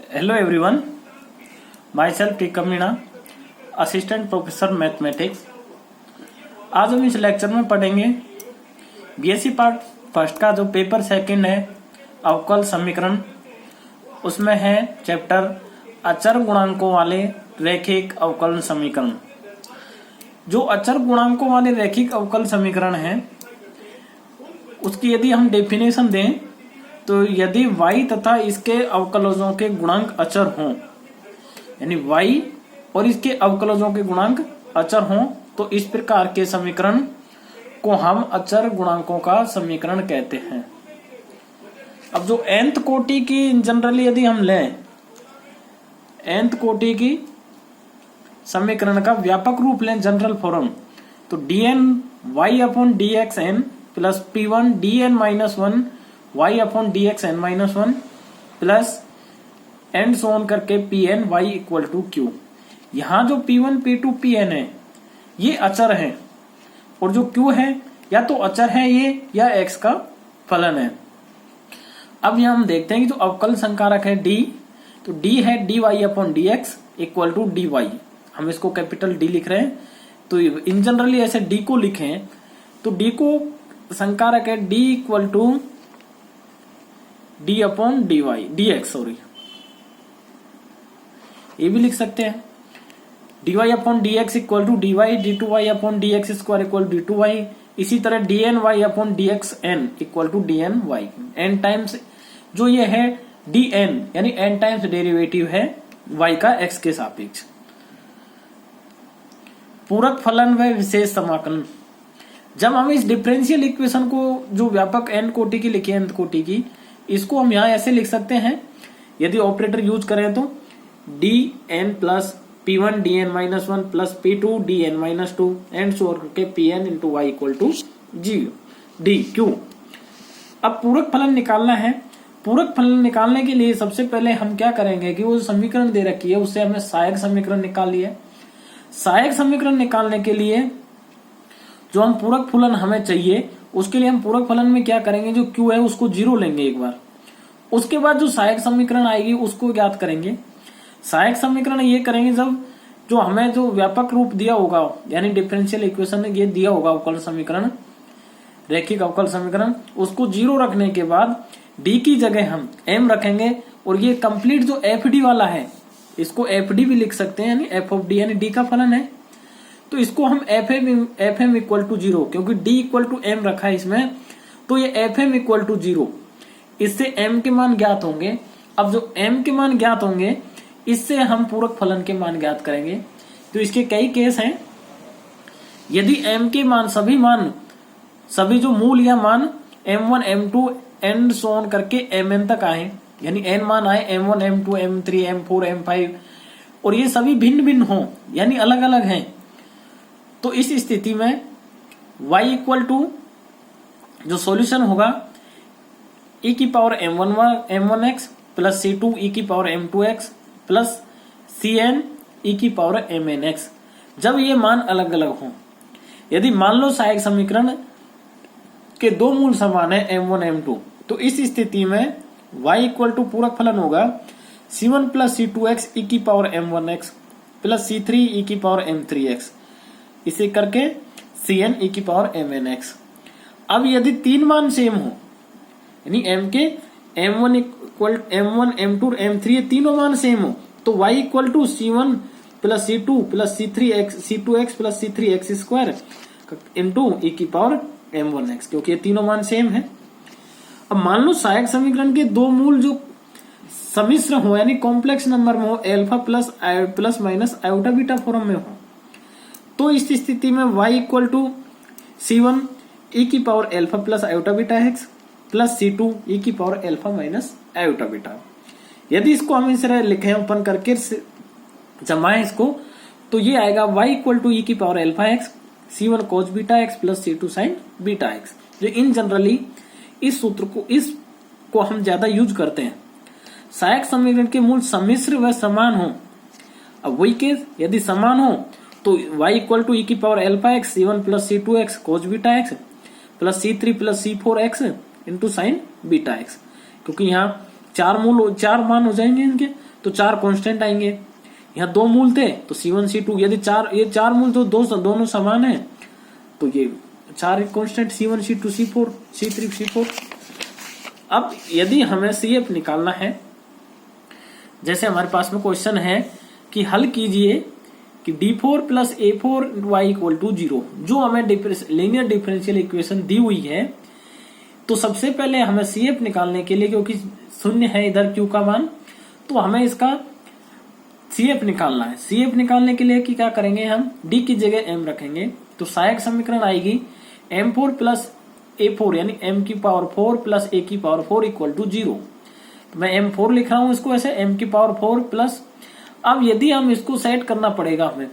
Hello everyone, myself T. Meena, assistant professor mathematics. आज हम इस लेक्चर में पढ़ेंगे बीएससी पार्ट फर्स्ट का जो पेपर सेकंड है अवकल समीकरण। उसमें है चैप्टर अचर गुणांकों वाले रैखिक अवकलन समीकरण। जो अचर गुणांकों वाले रैखिक अवकल समीकरण है उसकी यदि हम डेफिनेशन दें तो यदि y तथा इसके अवकलजों के गुणांक अचर हों, यानी y और इसके अवकलजों के गुणांक अचर हों, तो इस प्रकार के समीकरण को हम अचर गुणांकों का समीकरण कहते हैं। अब जो nth कोटि की जनरली यदि हम लें, nth कोटि की समीकरण का व्यापक रूप लें जनरल फॉर्म, तो dn y upon dxn plus p1 dn minus 1 y upon dx n minus 1 plus and so on करके pn y equal to q। यहां जो p1 p2 pn है ये अचर है और जो q है या तो अचर है ये या x का फलन है। अब यहां हम देखते हैं कि जो अवकल संकारक है d, तो d है dy upon dx equal to dy। हम इसको कैपिटल D लिख रहे हैं, तो इन जनरली ऐसे d को लिखें तो d को संकारक है d इक्वल टू d upon dy dx, sorry ये भी लिख सकते हैं। dy upon dx equal to dy d2y upon dx square equal to d2y। इसी तरह dny upon dxn equal to dny। n times जो ये है dn यानी n टाइम्स डेरिवेटिव है y का x के सापेक्ष। पूरक फलन व विशेष समाकलन। जब हम इस डिफरेंशियल इक्वेशन को जो व्यापक n कोटि की लिखी है, nth कोटि की, इसको हम यहां ऐसे लिख सकते हैं यदि ऑपरेटर यूज करें तो dn plus p1 dn minus 1 plus p2 dn minus 2 and so करके pn into y equal to dq। अब पूरक फलन निकालना है। पूरक फलन निकालने के लिए सबसे पहले हम क्या करेंगे कि वो समीकरण दे रखी है उससे हमें सहायक समीकरण निकाल लिया। सहायक समीकरण निकालने के लिए जो हम पूरक फलन हमें चाहिए उसके लिए हम पूरक फलन में क्या करेंगे, जो q है उसको 0 लेंगे एक बार। उसके बाद जो सहायक समीकरण आएगी उसको ज्ञात करेंगे। सहायक समीकरण ये करेंगे जब जो हमें जो व्यापक रूप दिया होगा, यानी डिफरेंशियल इक्वेशन ये दिया होगा अवकल समीकरण, रैखिक अवकल समीकरण, उसको 0 रखने के बाद d की जगह हम m रखेंगे। और ये कंप्लीट जो fd वाला है इसको fd भी लिख सकते हैं, यानी f ऑफ d यानी d का फलन है, तो इसको हम fm इक्वल टू 0, क्योंकि d इक्वल टू m रखा है इसमें, तो ये fm इक्वल टू 0। इससे m के मान ज्ञात होंगे। अब जो m के मान ज्ञात होंगे इससे हम पूरक फलन के मान ज्ञात करेंगे। तो इसके कई केस हैं। यदि m के मान सभी जो मूल या मान m1 m2 and so on करके mn तक आए, यानी n मान आए m1 m2 m3 m4 m5 और ये सभी भिन्न भिन्न हों यानी अलग अलग हैं, तो इस स्थिति में y इक्वल टू जो सॉल्यूशन होगा e की power m1x plus c2 e की power m2x plus cn e की पावर mnx, जब ये मान अलग अलग हों। यदि मान लो सहायक समीकरण के दो मूल समान है m1 m2, तो इस स्थिति में y इक्वल टू पूरक फलन होगा c1 प्लस c2x e की power m1x plus c3 e की पावर m3x, इसे करके cn e की पावर mnx। अब यदि तीन मान सेम हो, यानी m के m1 इक्वल m1 m2 और m3 ये तीनों मान सेम हो, तो y equal to c1 plus c2 plus c2x plus c3x square into e की पावर m1x, क्योंकि ये तीनों मान सेम है। अब मान लो सहायक समीकरण के दो मूल जो सम्मिश्र हो, यानी कॉम्प्लेक्स नंबर में हो, alpha plus minus iota beta form में हो, तो इस स्थिति में y equal to c1 e की power alpha plus iota beta x plus c2 e की power alpha minus iota beta. यदि इसको हम इस तरह लिखें ओपन करके जमाएं इसको, तो ये आएगा y इक्वल टू e की power alpha x c1 cos beta x plus c2 sin beta x। जो इन जनरली इस सूत्र को हम ज्यादा यूज करते हैं। सहायक समीकरण के मूल सम्मिश्र व समान हो। अब वही केस यदि समान हो तो y इक्वल टू e की power alpha x c1 plus c2x cos beta x plus c3 plus c4x into sine beta x, क्योंकि यहाँ चार मान हो जाएंगे इनके, तो 4 कांस्टेंट आएंगे। यहाँ 2 मूल थे तो C1 C2, यदि ये चार मूल तो दोनों समान है तो ये 4 constant C1 C2 C4 C3 C4। अब यदि हमें CF निकालना है, जैसे हमारे पास में क्वेश्चन है कि हल कीजिए कि D4 plus A4y equal to 0, जो हमें लीनियर डिफरेंशियल इक्वेशन दी हुई है, तो सबसे पहले हमें CF निकालने के लिए, क्योंकि शून्य है इधर Q का मान, तो हमें इसका CF निकालना है। CF निकालने के लिए क्या करेंगे, हम D की जगह M रखेंगे, तो सहायक समीकरण आएगी M4 प्लस A4 यानी M की पावर 4 प्लस A की पावर 4 इक्वल टू 0। मैं M4 लिख रहा हूं इसको ऐसे, M की पावर 4 प्लस, अब यदि हम इसको सेट करना पड़ेगा हमें,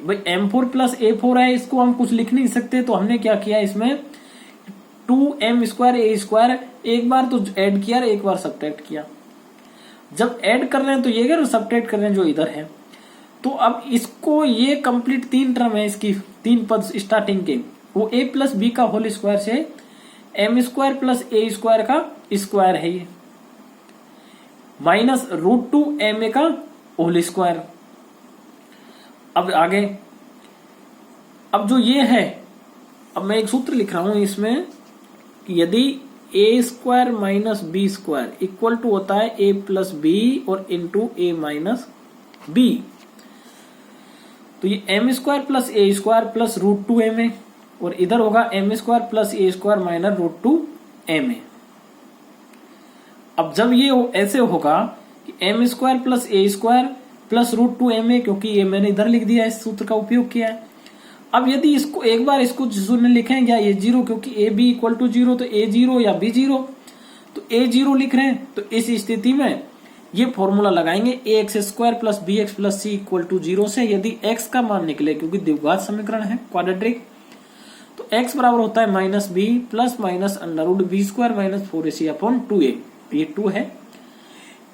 भाई M4 प्लस A4 है, इसको हम कुछ लिख नहीं सकते, तो हमने क्या किया इसमें 2m स्क्वायर A स्क्वायर एक बार तो ऐड किया, एक बार सब्ट्रैक्ट किया। जब ऐड कर रहे हैं तो ये अगर सब्ट्रैक्ट कर रहे हैं जो इधर है, तो अब इसको ये कंप्लीट 3 टर्म है इसकी, 3 पद स्टार्टिंग के, वो A प्लस बी का होल स्क्वायर से M square plus A square का स्क्वायर है ये, माइनस √2ma का होल स्क्वायर। अब आगे, अब जो ये है, अब मैं एक सूत्र लिख रहा हूं इसमें कि यदि a square minus B square equal to होता है a प्लस बी और इंटू a माइनस बी, तो ये m square plus a square plus √2ma, और इधर होगा m square plus a square minus √2ma। अब जब ये ऐसे होगा कि m square plus a square plus √2ma, क्योंकि ये मैंने इधर लिख दिया है, इस सूत्र का उपयोग किया है। अब यदि इसको एक बार इसको शून्य लिखें या ये 0, क्योंकि a b इक्वल टू 0 तो a 0 या b 0, तो a 0 लिख रहे हैं, तो इस स्थिति में ये फॉर्मूला लगाएंगे ax square plus bx plus c equal to 0 से, यदि x का मान निकले, क्योंकि द्विघात समीकरण है क्वाड्रेटिक, तो x बराबर होता है minus B plus minus under B square minus 4ac upon 2a, ये 2 है।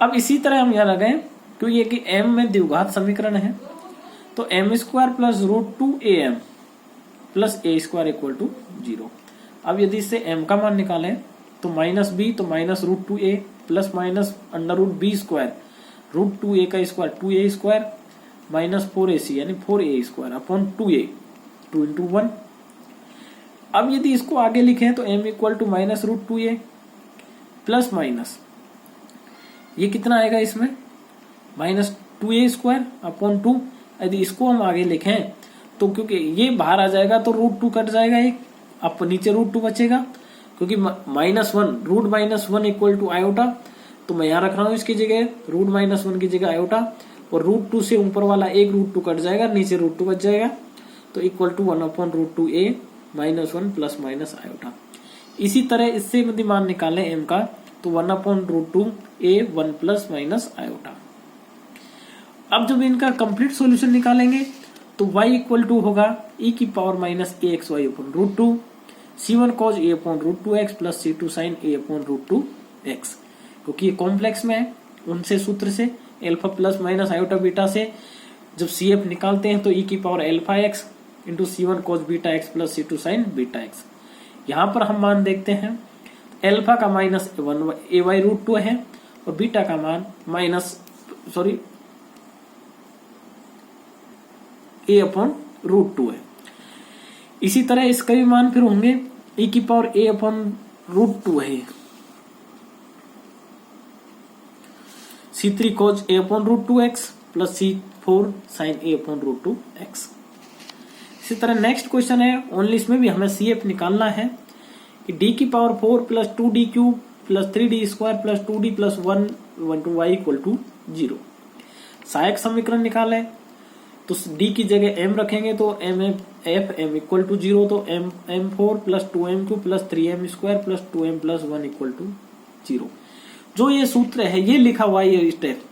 अब इसी तरह हम यहाँ लगाएं, क्योंकि ये कि m में द्विघात समीकरण है, तो m square plus √2am plus a square equal to 0। अब यदि इससे m का मान निकालें तो माइनस b, तो minus √2a plus minus under B square √2a का square 2a square minus 4ac यानी 4a square upon 2a, 2 into 1। अब यदि इसको आगे लिखें तो m equal to minus √2a plus minus ये कितना आएगा इसमें माइनस 2a स्क्वायर अपॉन 2। यदि इसको हम आगे लिखें तो क्योंकि ये बाहर आ जाएगा तो √2 कट जाएगा, एक अब नीचे √2 बचेगा, क्योंकि -1 रूट -1 इक्वल टू आयोटा, तो मैं यहाँ रख रहा हूँ इसकी जगह रूट -1 की जगह आयोटा, और √2 से ऊपर वाला एक √2 कट जाएगा, नीचे √2 बच जाएगा, तो equal to 1 upon √2a -1 plus minus iota. इसी तरह इससे यदि मान निकालें m का, तो 1 upon √2a 1 plus minus iota. अब जब इनका कंप्लीट सॉल्यूशन निकालेंगे तो y इक्वल टू होगा e की power minus axy upon √2 c1 cos a upon √2x plus c2 sin a upon √2x, क्योंकि ये कॉम्प्लेक्स में है, उनसे सूत्र से alpha plus minus iota beta से जब CF निकालते हैं तो e की power alpha x into c1 cos beta x plus c2 sin beta x। यहाँ पर हम मान देखते हैं, अल्फा का माइनस a/√2 है और बीटा का मान a अपॉन √2 है। इसी तरह इसका भी मान फिर होंगे e की पावर a अपॉन √2 है, c3 cos a upon √2x plus c4 sin a upon √2x। इसी तरह नेक्स्ट क्वेश्चन है, ओनली इसमें भी हमें CF निकालना है कि d की power 4 plus 2d cube plus 3d square plus 2d plus 1 to y equal to 0। सहायक समीकरण निकालें तो d की जगह m रखेंगे तो m इक्वल टू 0, तो m4 plus 2m plus 3m square plus 2m plus 1 equal to 0। जो ये सूत्र है ये लिखा हुआ है ये स्टेप,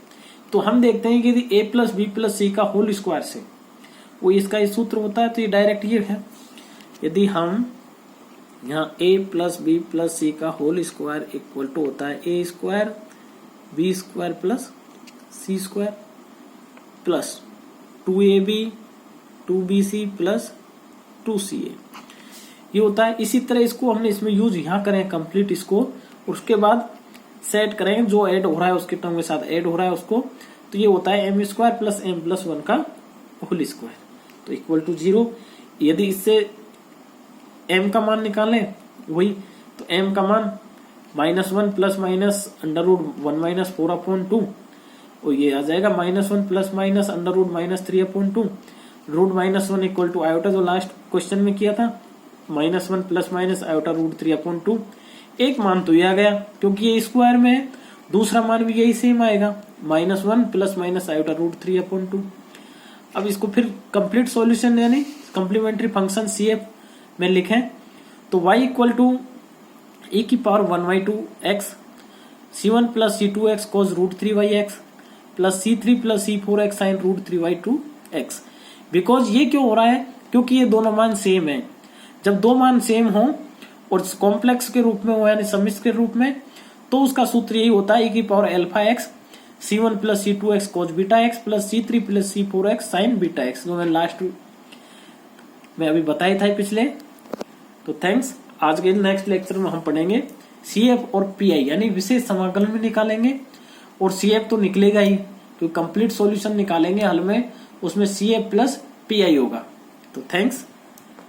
तो हम देखते हैं कि यदि a plus B plus C का होल स्क्वायर से वो इसका ये सूत्र होता है, तो ये डायरेक्ट ये है। यदि हम यहाँ a plus B plus C का होल स्क्वायर इक्वल टू होता है a square B square plus C square plus 2ab 2bc plus 2ca, ये होता है। इसी तरह इसको हमने इसमें यूज यहाँ करें कंप्लीट इसको, उसके बाद सेट करेंगे, जो ऐड हो रहा है उसके टर्म के साथ ऐड हो रहा है उसको, तो ये होता है m² प्लस m प्लस 1 का होल स्क्वायर, तो इक्वल टू 0। यदि इससे m का मान निकालें वही, तो m का मान -1 प्लस माइनस √1 माइनस 4/2, और ये आ जाएगा -1 plus minus √-3/2, √-1 equal to iota, जो लास्ट क्वेश्चन में किया था, -1 प्लस माइनस आयोटा √3/2। एक मान तो ये आ गया, क्योंकि ये स्क्वायर में है, दूसरा मान भी यही सेम आएगा, -1 प्लस माइनस आयोटा √3/2। अब इसको फिर कंप्लीट सॉल्यूशन यानी कॉम्प्लीमेंट्री फंक्शन CF में लिखें, तो y इक्वल टू e⁻1/2x c1 plus c2x cos √3/x plus c3 plus c4x sin √3/2x। Because ये क्यों हो रहा है, क्योंकि ये दोनों मान सेम है। जब दो मान सेम हो और कॉम्प्लेक्स के रूप में हो यानी समिश्र के रूप में, तो उसका सूत्र यही होता है e⁻α(x) c1 plus c2x cos βx plus c3 plus c4x sin βx, जो मैं लास्ट में अभी बताया था पिछले। तो थैंक्स। आज के नेक्स्ट लेक्चर में हम पढ़ेंगे CF और PI यानी विशेष समाकलन में निकालेंगे, और CF तो निकलेगा ही, तो कंप्लीट सॉल्यूशन निकालेंगे हल में, उसमें CF प्लस PI होगा। तो थैंक्स।